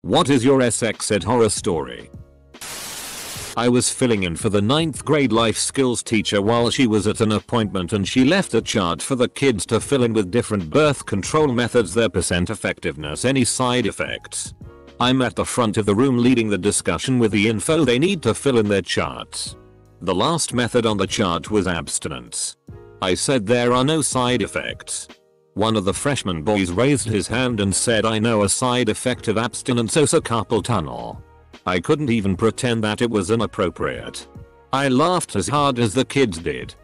What is your sex ed horror story? I was filling in for the 9th grade life skills teacher while she was at an appointment, and she left a chart for the kids to fill in with different birth control methods, their percent effectiveness, any side effects. I'm at the front of the room leading the discussion with the info they need to fill in their charts. The last method on the chart was abstinence. I said there are no side effects. One of the freshman boys raised his hand and said, I know a side effect of abstinence, so carpal tunnel. I couldn't even pretend that it was inappropriate. I laughed as hard as the kids did.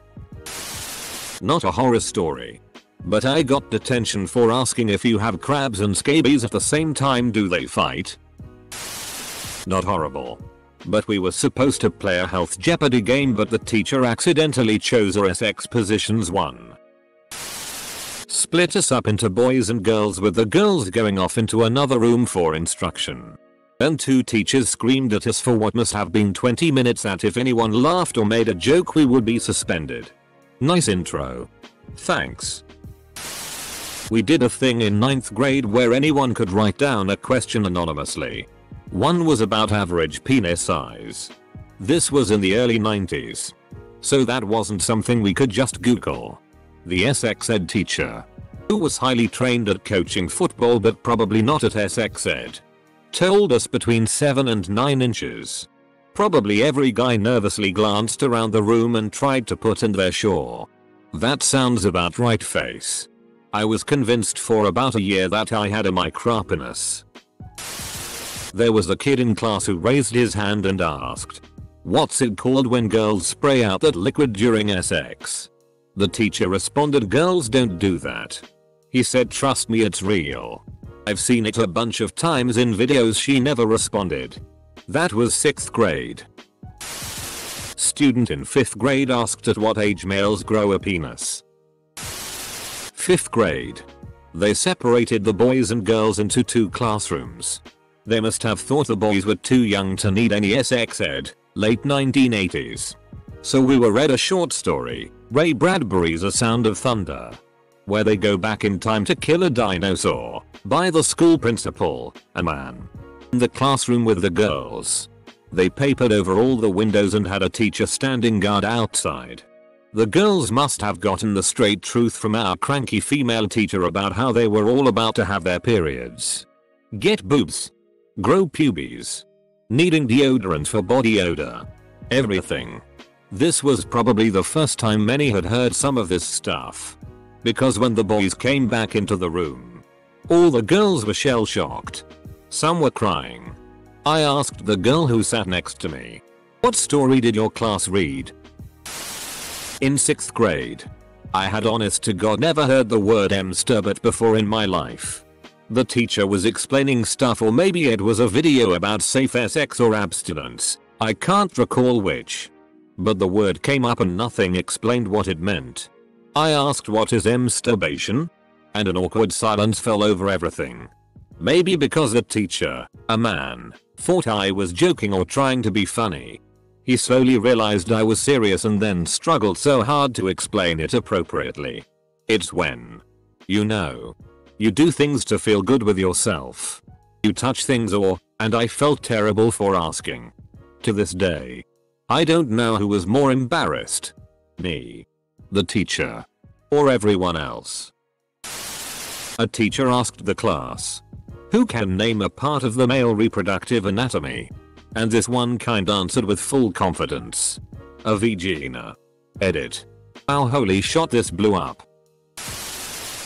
Not a horror story. But I got detention for asking if you have crabs and scabies at the same time, do they fight? Not horrible. But we were supposed to play a health Jeopardy game, but the teacher accidentally chose our SX positions 1. Split us up into boys and girls, with the girls going off into another room for instruction. And 2 teachers screamed at us for what must have been 20 minutes that if anyone laughed or made a joke we would be suspended. Nice intro. Thanks. We did a thing in 9th grade where anyone could write down a question anonymously. One was about average penis size. This was in the early 90s. So that wasn't something we could just Google. The SX Ed teacher, who was highly trained at coaching football but probably not at SX Ed, told us between 7 and 9 inches. Probably every guy nervously glanced around the room and tried to put in their sure. That sounds about right face. I was convinced for about a year that I had a micropenis. There was a kid in class who raised his hand and asked, what's it called when girls spray out that liquid during sex? The teacher responded, girls don't do that. He said, trust me, it's real. I've seen it a bunch of times in videos. She never responded. That was 6th grade. Student in 5th grade asked at what age males grow a penis. 5th grade. They separated the boys and girls into 2 classrooms. They must have thought the boys were too young to need any sex ed, late 1980s. So we were read a short story, Ray Bradbury's A Sound of Thunder, where they go back in time to kill a dinosaur, by the school principal, a man. In the classroom with the girls. They papered over all the windows and had a teacher standing guard outside. The girls must have gotten the straight truth from our cranky female teacher about how they were all about to have their periods. Get boobs. Grow pubes. Needing deodorant for body odor. Everything. This was probably the first time many had heard some of this stuff. Because when the boys came back into the room, all the girls were shell-shocked. Some were crying. I asked the girl who sat next to me, what story did your class read? In 6th grade. I had honest to God never heard the word masturbate before in my life. The teacher was explaining stuff, or maybe it was a video about safe sex or abstinence. I can't recall which. But the word came up and nothing explained what it meant. I asked what is masturbation? And an awkward silence fell over everything. Maybe because the teacher, a man, thought I was joking or trying to be funny. He slowly realized I was serious and then struggled so hard to explain it appropriately. It's when, you know, you do things to feel good with yourself. You touch things and I felt terrible for asking. To this day, I don't know who was more embarrassed. Me, the teacher, or everyone else. A teacher asked the class, who can name a part of the male reproductive anatomy? And this one kind answered with full confidence. A vagina. Edit. Wow, holy shit, this blew up.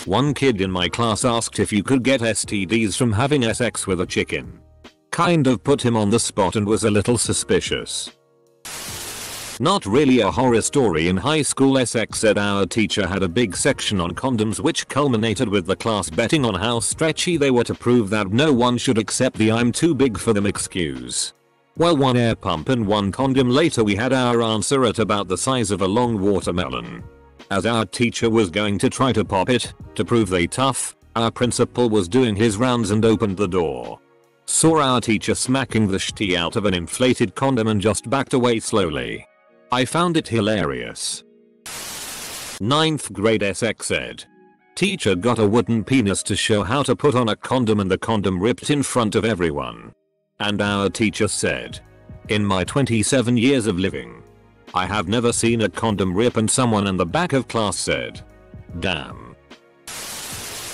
One kid in my class asked if you could get STDs from having sex with a chicken. Kind of put him on the spot and was a little suspicious. Not really a horror story. In high school SX Ed, our teacher had a big section on condoms, which culminated with the class betting on how stretchy they were to prove that no one should accept the I'm too big for them excuse. Well, one air pump and one condom later, we had our answer at about the size of a long watermelon. As our teacher was going to try to pop it, to prove they tough, our principal was doing his rounds and opened the door. Saw our teacher smacking the shitty out of an inflated condom and just backed away slowly. I found it hilarious. 9th grade SX Ed. Teacher got a wooden penis to show how to put on a condom and the condom ripped in front of everyone. And our teacher said, "In my 27 years of living, I have never seen a condom rip," and someone in the back of class said, "Damn."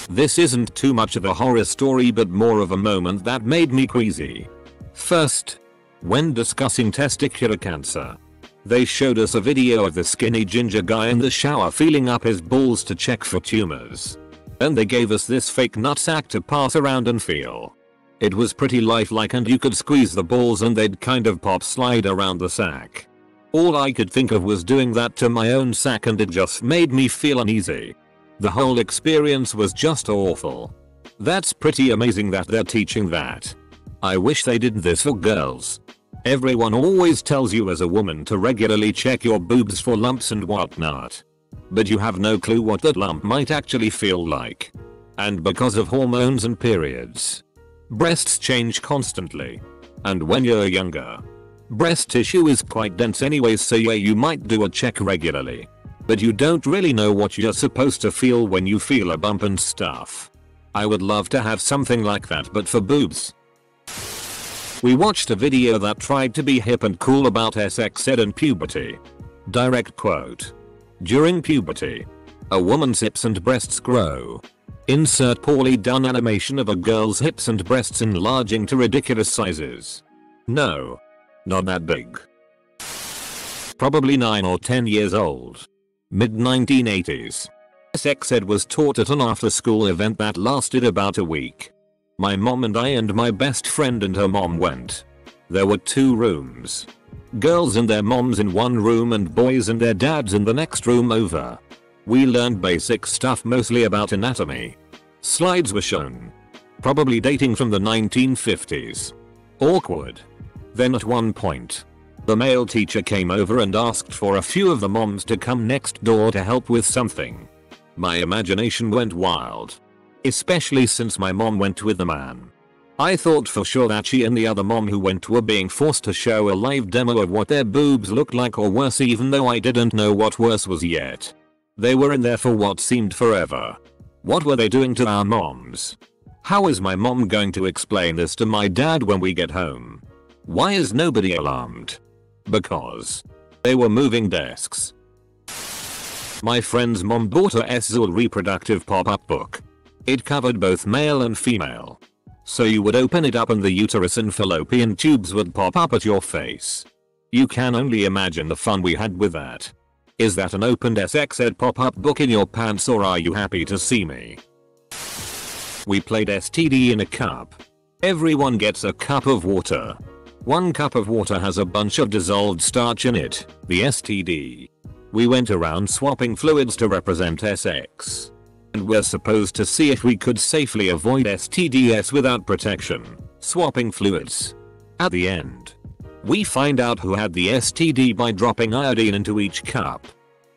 This isn't too much of a horror story but more of a moment that made me queasy. First, when discussing testicular cancer, they showed us a video of the skinny ginger guy in the shower feeling up his balls to check for tumors. And they gave us this fake nutsack to pass around and feel. It was pretty lifelike and you could squeeze the balls and they'd kind of pop slide around the sack. All I could think of was doing that to my own sack and it just made me feel uneasy. The whole experience was just awful. That's pretty amazing that they're teaching that. I wish they did this for girls. Everyone always tells you as a woman to regularly check your boobs for lumps and whatnot. But you have no clue what that lump might actually feel like. And because of hormones and periods, breasts change constantly. And when you're younger, breast tissue is quite dense anyways, so yeah, you might do a check regularly. But you don't really know what you're supposed to feel when you feel a bump and stuff. I would love to have something like that but for boobs. We watched a video that tried to be hip and cool about sex ed and puberty. Direct quote. "During puberty, a woman's hips and breasts grow. Insert poorly done animation of a girl's hips and breasts enlarging to ridiculous sizes. No. Not that big." Probably 9 or 10 years old. Mid-1980s. Sex ed was taught at an after-school event that lasted about a week. My mom and I and my best friend and her mom went. There were 2 rooms. Girls and their moms in one room and boys and their dads in the next room over. We learned basic stuff mostly about anatomy. Slides were shown. Probably dating from the 1950s. Awkward. Then at one point, the male teacher came over and asked for a few of the moms to come next door to help with something. My imagination went wild. Especially since my mom went with the man. I thought for sure that she and the other mom who went were being forced to show a live demo of what their boobs looked like, or worse, even though I didn't know what worse was yet. They were in there for what seemed forever. What were they doing to our moms? How is my mom going to explain this to my dad when we get home? Why is nobody alarmed? Because they were moving desks. My friend's mom bought a Ezzul reproductive pop-up book. It covered both male and female. So you would open it up and the uterus and fallopian tubes would pop up at your face. You can only imagine the fun we had with that. Is that an opened sex ed pop-up book in your pants, or are you happy to see me? We played STD in a cup. Everyone gets a cup of water. 1 cup of water has a bunch of dissolved starch in it, the STD. We went around swapping fluids to represent sex. And we're supposed to see if we could safely avoid STDs without protection, swapping fluids. At the end, we find out who had the STD by dropping iodine into each cup,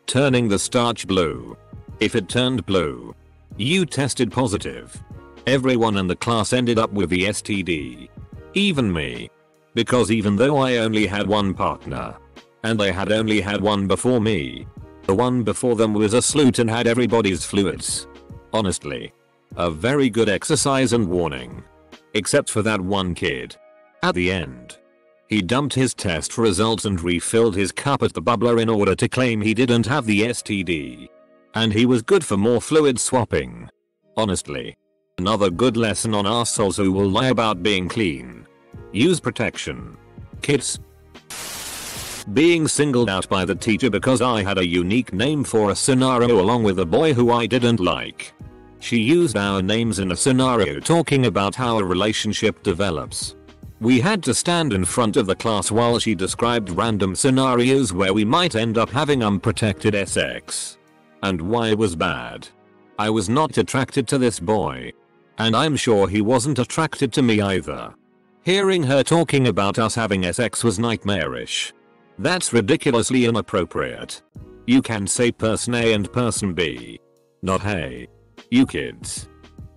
turning the starch blue. If it turned blue, you tested positive. Everyone in the class ended up with the STD. Even me. Because even though I only had 1 partner, and they had only had 1 before me, the one before them was a sleut and had everybody's fluids. Honestly, a very good exercise and warning. Except for that one kid. At the end, he dumped his test results and refilled his cup at the bubbler in order to claim he didn't have the STD. And he was good for more fluid swapping. Honestly, another good lesson on arseholes who will lie about being clean. Use protection. Kids. Being singled out by the teacher because I had a unique name for a scenario along with a boy who I didn't like. She used our names in a scenario talking about how a relationship develops. We had to stand in front of the class while she described random scenarios where we might end up having unprotected sex. And why it was bad. I was not attracted to this boy. And I'm sure he wasn't attracted to me either. Hearing her talking about us having sex was nightmarish. That's ridiculously inappropriate. You can say person A and person B. Not hey. You kids.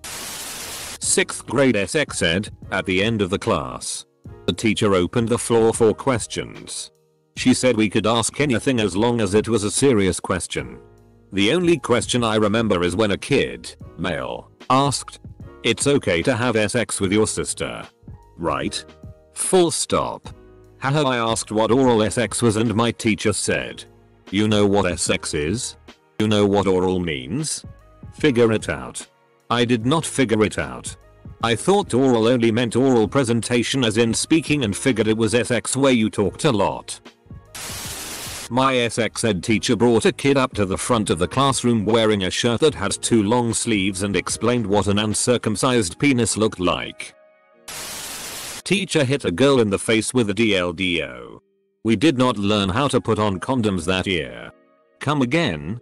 6th grade sex ed, at the end of the class. The teacher opened the floor for questions. She said we could ask anything as long as it was a serious question. The only question I remember is when a kid, male, asked, "It's okay to have sex with your sister, right? Full stop." Haha, I asked what oral sex was and my teacher said, "You know what sex is? You know what oral means? Figure it out." I did not figure it out. I thought oral only meant oral presentation as in speaking and figured it was sex where you talked a lot. My sex ed teacher brought a kid up to the front of the classroom wearing a shirt that had too long sleeves and explained what an uncircumcised penis looked like. Teacher hit a girl in the face with a DLDO. We did not learn how to put on condoms that year. Come again?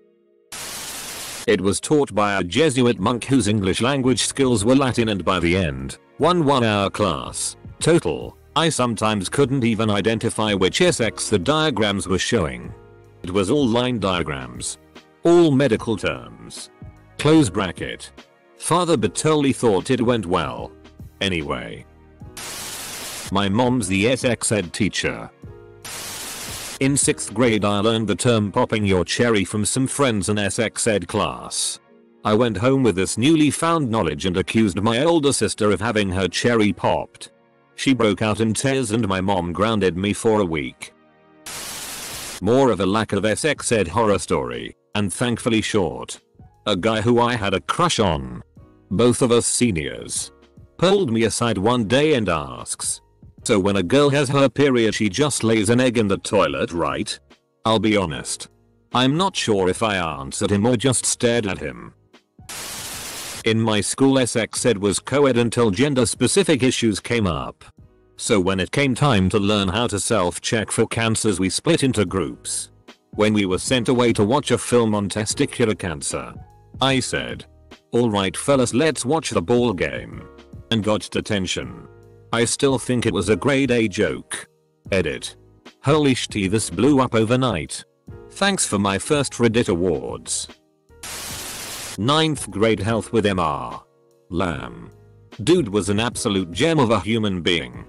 It was taught by a Jesuit monk whose English language skills were Latin, and by the end, 1 hour class total, I sometimes couldn't even identify which sex the diagrams were showing. It was all line diagrams. All medical terms. Close bracket. Father Bertoli thought it went well. Anyway. My mom's the sex ed teacher. In 6th grade I learned the term popping your cherry from some friends in sex ed class. I went home with this newly found knowledge and accused my older sister of having her cherry popped. She broke out in tears and my mom grounded me for a week. More of a lack of sex ed horror story, and thankfully short. A guy who I had a crush on, both of us seniors, pulled me aside one day and asks, "So when a girl has her period she just lays an egg in the toilet, right?" I'll be honest, I'm not sure if I answered him or just stared at him. In my school sex ed was co-ed until gender specific issues came up. So when it came time to learn how to self-check for cancers we split into groups. When we were sent away to watch a film on testicular cancer, I said, "Alright fellas, let's watch the ball game," and got detention. I still think it was a grade A joke. Edit. Holy shit, this blew up overnight. Thanks for my first Reddit awards. 9th grade health with MR. Lamb. Dude was an absolute gem of a human being.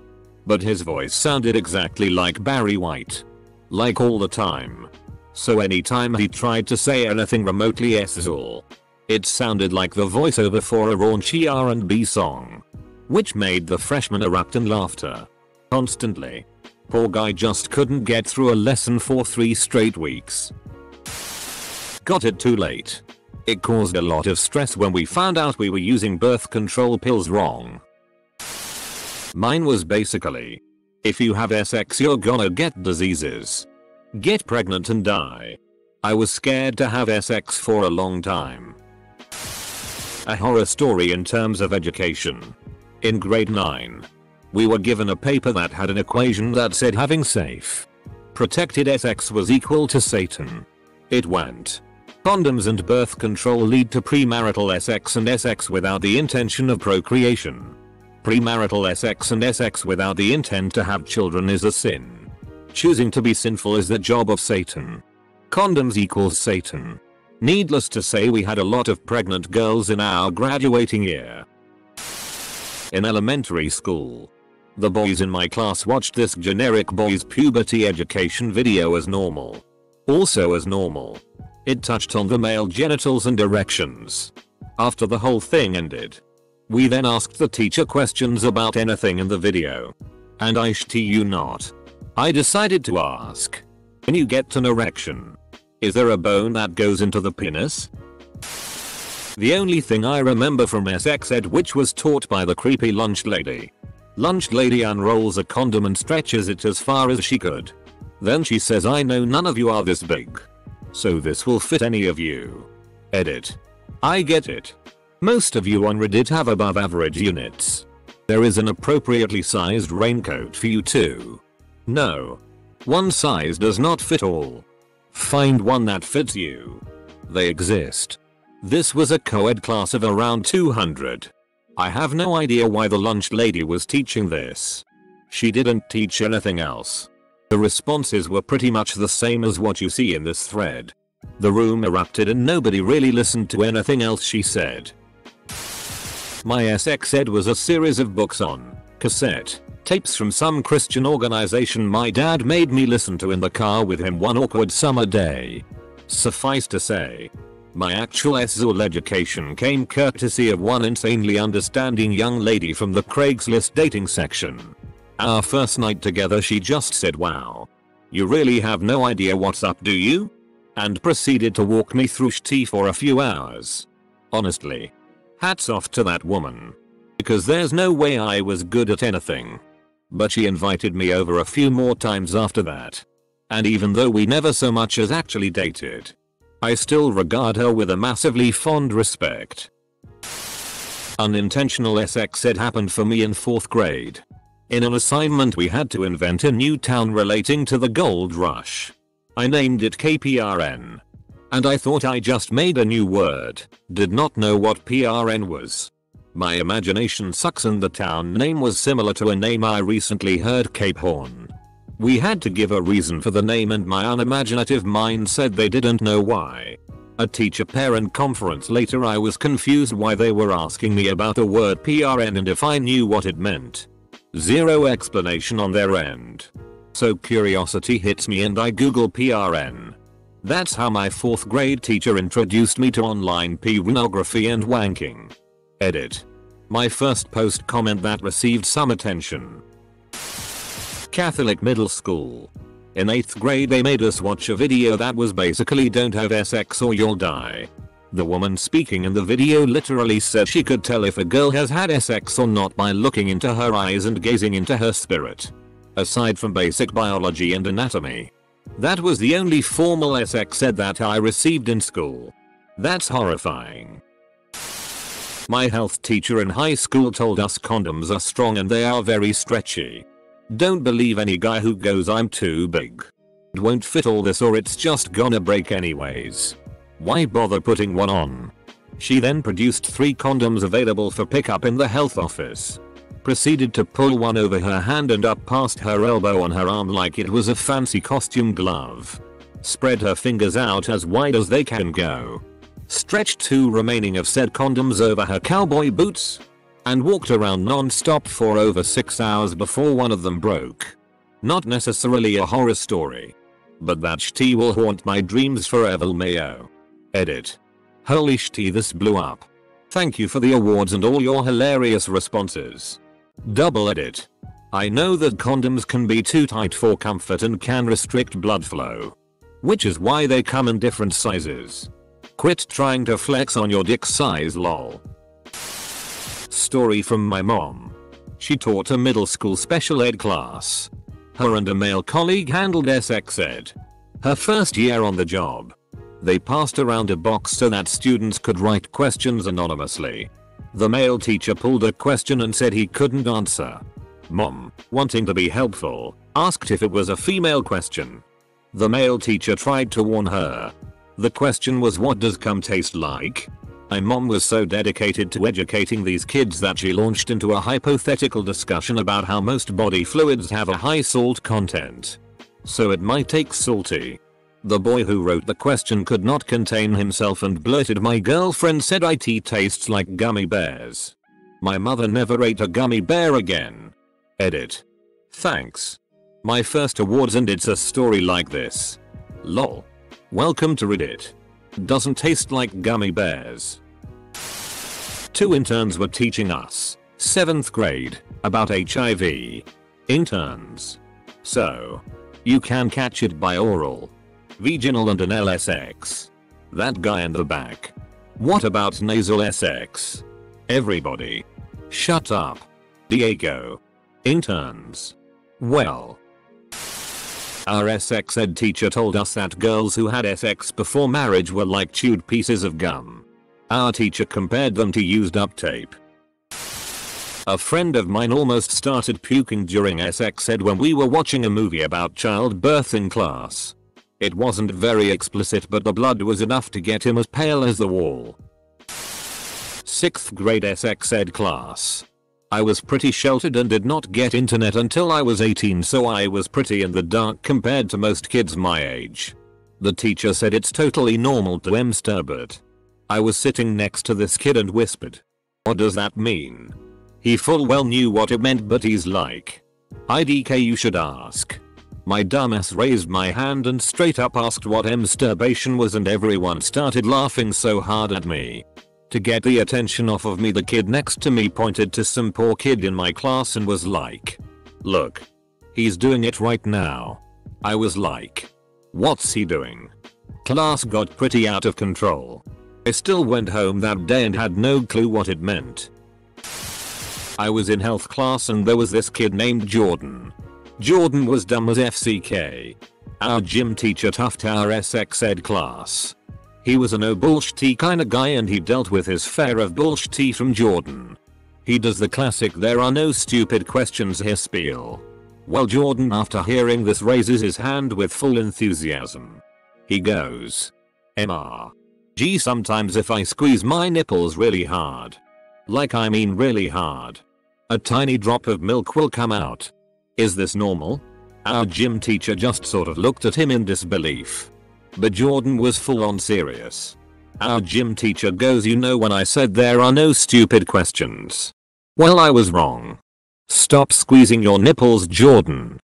But his voice sounded exactly like Barry White. Like all the time. So anytime he tried to say anything remotely sexual, it sounded like the voiceover for a raunchy R&B song. Which made the freshmen erupt in laughter. Constantly. Poor guy just couldn't get through a lesson for 3 straight weeks. Got it too late. It caused a lot of stress when we found out we were using birth control pills wrong. Mine was basically, if you have sex you're gonna get diseases. Get pregnant and die. I was scared to have sex for a long time. A horror story in terms of education. In grade 9, we were given a paper that had an equation that said having safe, protected sex was equal to Satan. It went, condoms and birth control lead to premarital sex and sex without the intention of procreation. Premarital sex and sex without the intent to have children is a sin. Choosing to be sinful is the job of Satan. Condoms equals Satan. Needless to say we had a lot of pregnant girls in our graduating year. In elementary school, the boys in my class watched this generic boys puberty education video as normal. Also as normal, it touched on the male genitals and erections. After the whole thing ended, we then asked the teacher questions about anything in the video. And I shit you not, I decided to ask, can you get an erection? Is there a bone that goes into the penis? The only thing I remember from sex ed which was taught by the creepy lunch lady. Lunch lady unrolls a condom and stretches it as far as she could. Then she says, "I know none of you are this big, so this will fit any of you." Edit. I get it. Most of you on Reddit have above average units. There is an appropriately sized raincoat for you too. No. One size does not fit all. Find one that fits you. They exist. This was a co-ed class of around 200. I have no idea why the lunch lady was teaching this. She didn't teach anything else. The responses were pretty much the same as what you see in this thread. The room erupted and nobody really listened to anything else she said. My sex ed was a series of books on cassette tapes from some Christian organization my dad made me listen to in the car with him one awkward summer day. Suffice to say, My actual SZOL education came courtesy of one insanely understanding young lady from the Craigslist dating section. Our first night together she just said, "Wow. You really have no idea what's up, do you?" and proceeded to walk me through tea for a few hours. Honestly, hats off to that woman. Because there's no way I was good at anything. But she invited me over a few more times after that. And even though we never so much as actually dated, I still regard her with a massively fond respect. Unintentional sex ed happened for me in 4th grade. In an assignment we had to invent a new town relating to the gold rush. I named it KPRN. And I thought I just made a new word, did not know what PRN was. My imagination sucks and the town name was similar to a name I recently heard, Cape Horn. We had to give a reason for the name and my unimaginative mind said they didn't know why. A teacher-parent conference later I was confused why they were asking me about the word PRN and if I knew what it meant. Zero explanation on their end. So curiosity hits me and I Google PRN. That's how my 4th grade teacher introduced me to online pornography and wanking. Edit. My first post comment that received some attention. Catholic middle school. In 8th grade they made us watch a video that was basically don't have sex or you'll die. The woman speaking in the video literally said she could tell if a girl has had sex or not by looking into her eyes and gazing into her spirit. Aside from basic biology and anatomy. That was the only formal sex ed that I received in school. That's horrifying. My health teacher in high school told us condoms are strong and they are very stretchy. Don't believe any guy who goes "I'm too big. It won't fit all this or it's just gonna break anyways. Why bother putting one on?" She then produced 3 condoms available for pickup in the health office. Proceeded to pull one over her hand and up past her elbow on her arm like it was a fancy costume glove. Spread her fingers out as wide as they can go. Stretched 2 remaining of said condoms over her cowboy boots. And walked around non-stop for over 6 hours before one of them broke. Not necessarily a horror story. But that shitty will haunt my dreams forever, Mayo. Edit. Holy shitty, this blew up. Thank you for the awards and all your hilarious responses. Double edit. I know that condoms can be too tight for comfort and can restrict blood flow. Which is why they come in different sizes. Quit trying to flex on your dick size, lol. Story from my mom. She taught a middle school special ed class. Her and a male colleague handled sex ed. Her first year on the job. They passed around a box so that students could write questions anonymously. The male teacher pulled a question and said he couldn't answer. Mom, wanting to be helpful, asked if it was a female question. The male teacher tried to warn her. The question was, what does cum taste like? My mom was so dedicated to educating these kids that she launched into a hypothetical discussion about how most body fluids have a high salt content. So it might take salty. The boy who wrote the question could not contain himself and blurted, "My girlfriend said it tastes like gummy bears. My mother never ate a gummy bear again." Edit. Thanks. My first awards and it's a story like this. Lol. Welcome to Reddit. Doesn't taste like gummy bears. 2 interns were teaching us, 7th grade, about HIV. Interns. So, you can catch it by oral, vaginal and anal sex. That guy in the back. What about nasal sex? Everybody. Shut up. Diego. Interns. Well. Our sex ed teacher told us that girls who had sex before marriage were like chewed pieces of gum. Our teacher compared them to used up tape. A friend of mine almost started puking during sex ed when we were watching a movie about childbirth in class. It wasn't very explicit but the blood was enough to get him as pale as the wall. 6th grade sex ed class. I was pretty sheltered and did not get internet until I was 18, so I was pretty in the dark compared to most kids my age. The teacher said it's totally normal to masturbate. I was sitting next to this kid and whispered, "What does that mean?" He full well knew what it meant but he's like, "IDK, you should ask." My dumbass raised my hand and straight up asked what masturbation was, and everyone started laughing so hard at me. To get the attention off of me, the kid next to me pointed to some poor kid in my class and was like, "Look. He's doing it right now." I was like, "What's he doing?" Class got pretty out of control. I still went home that day and had no clue what it meant. I was in health class and there was this kid named Jordan. Jordan was dumb as FCK. Our gym teacher toughed our sex ed class. He was a no bullshit kinda guy and he dealt with his fare of bullshit from Jordan. He does the classic "there are no stupid questions here" spiel. Well, Jordan, after hearing this, raises his hand with full enthusiasm. He goes, "MRG, sometimes if I squeeze my nipples really hard, like I mean really hard, a tiny drop of milk will come out. Is this normal?" Our gym teacher just sort of looked at him in disbelief. But Jordan was full on serious. Our gym teacher goes, "You know when I said there are no stupid questions? Well, I was wrong. Stop squeezing your nipples, Jordan.